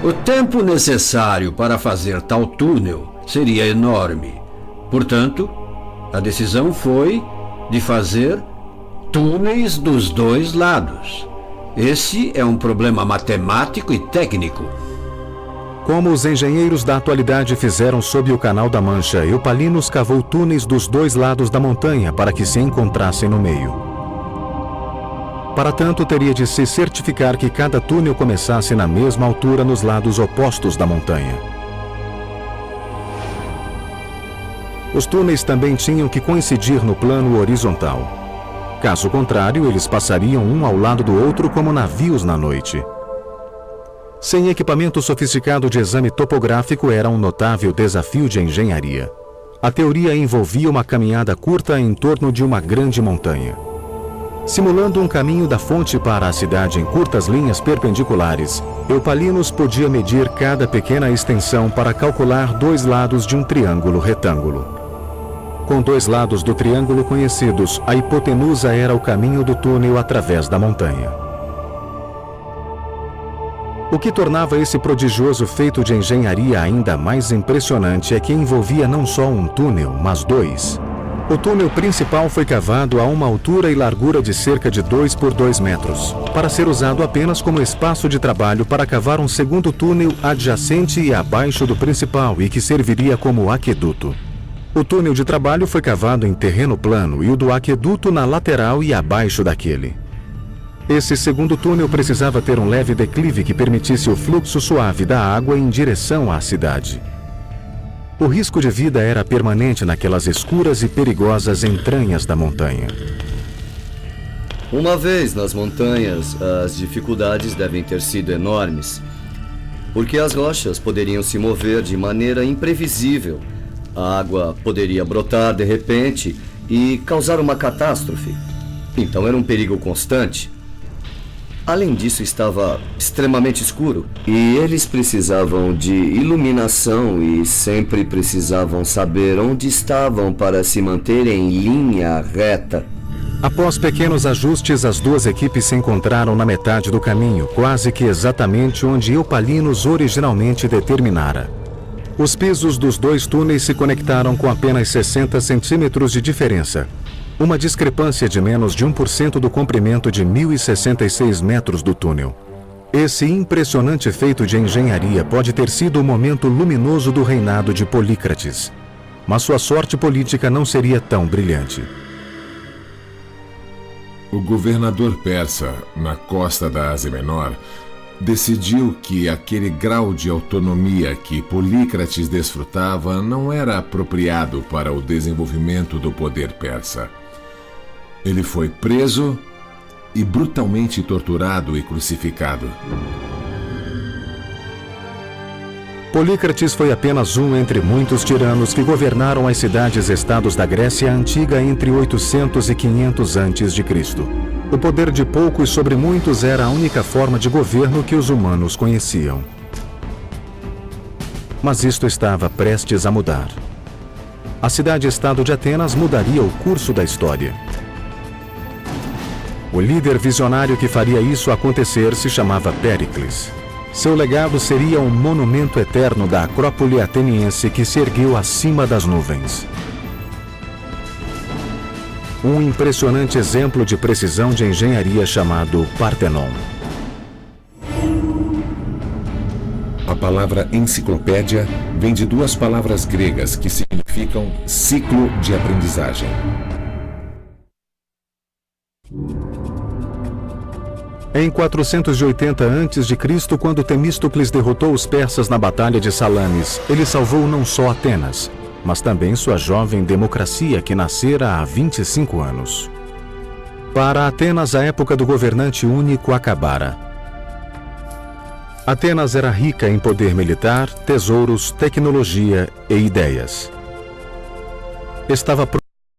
O tempo necessário para fazer tal túnel seria enorme. Portanto, a decisão foi de fazer túneis dos dois lados. Esse é um problema matemático e técnico. Como os engenheiros da atualidade fizeram sob o Canal da Mancha, Eupalinos cavou túneis dos dois lados da montanha para que se encontrassem no meio. Para tanto, teria de se certificar que cada túnel começasse na mesma altura nos lados opostos da montanha. Os túneis também tinham que coincidir no plano horizontal. Caso contrário, eles passariam um ao lado do outro como navios na noite. Sem equipamento sofisticado de exame topográfico, era um notável desafio de engenharia. A teoria envolvia uma caminhada curta em torno de uma grande montanha. Simulando um caminho da fonte para a cidade em curtas linhas perpendiculares, Eupalinos podia medir cada pequena extensão para calcular dois lados de um triângulo retângulo. Com dois lados do triângulo conhecidos, a hipotenusa era o caminho do túnel através da montanha. O que tornava esse prodigioso feito de engenharia ainda mais impressionante é que envolvia não só um túnel, mas dois. O túnel principal foi cavado a uma altura e largura de cerca de 2 por 2 metros, para ser usado apenas como espaço de trabalho para cavar um segundo túnel adjacente e abaixo do principal e que serviria como aqueduto. O túnel de trabalho foi cavado em terreno plano e o do aqueduto na lateral e abaixo daquele. Esse segundo túnel precisava ter um leve declive que permitisse o fluxo suave da água em direção à cidade. O risco de vida era permanente naquelas escuras e perigosas entranhas da montanha. Uma vez nas montanhas, as dificuldades devem ter sido enormes, porque as rochas poderiam se mover de maneira imprevisível. A água poderia brotar de repente e causar uma catástrofe. Então era um perigo constante. Além disso, estava extremamente escuro. E eles precisavam de iluminação e sempre precisavam saber onde estavam para se manter em linha reta. Após pequenos ajustes, as duas equipes se encontraram na metade do caminho, quase que exatamente onde Eupalinos originalmente determinara. Os pisos dos dois túneis se conectaram com apenas 60 centímetros de diferença. Uma discrepância de menos de 1% do comprimento de 1.066 metros do túnel. Esse impressionante feito de engenharia pode ter sido o momento luminoso do reinado de Polícrates. Mas sua sorte política não seria tão brilhante. O governador persa, na costa da Ásia Menor, decidiu que aquele grau de autonomia que Polícrates desfrutava não era apropriado para o desenvolvimento do poder persa. Ele foi preso e brutalmente torturado e crucificado. Polícrates foi apenas um entre muitos tiranos que governaram as cidades-estados da Grécia Antiga entre 800 e 500 a.C. O poder de poucos sobre muitos era a única forma de governo que os humanos conheciam. Mas isto estava prestes a mudar. A cidade-estado de Atenas mudaria o curso da história. O líder visionário que faria isso acontecer se chamava Péricles. Seu legado seria um monumento eterno da Acrópole ateniense que se ergueu acima das nuvens. Um impressionante exemplo de precisão de engenharia chamado Partenon. A palavra enciclopédia vem de duas palavras gregas que significam ciclo de aprendizagem. Em 480 a.C., quando Temístocles derrotou os persas na Batalha de Salamis, ele salvou não só Atenas, mas também sua jovem democracia que nascera há 25 anos. Para Atenas, a época do governante único acabara. Atenas era rica em poder militar, tesouros, tecnologia e ideias. Estava pronta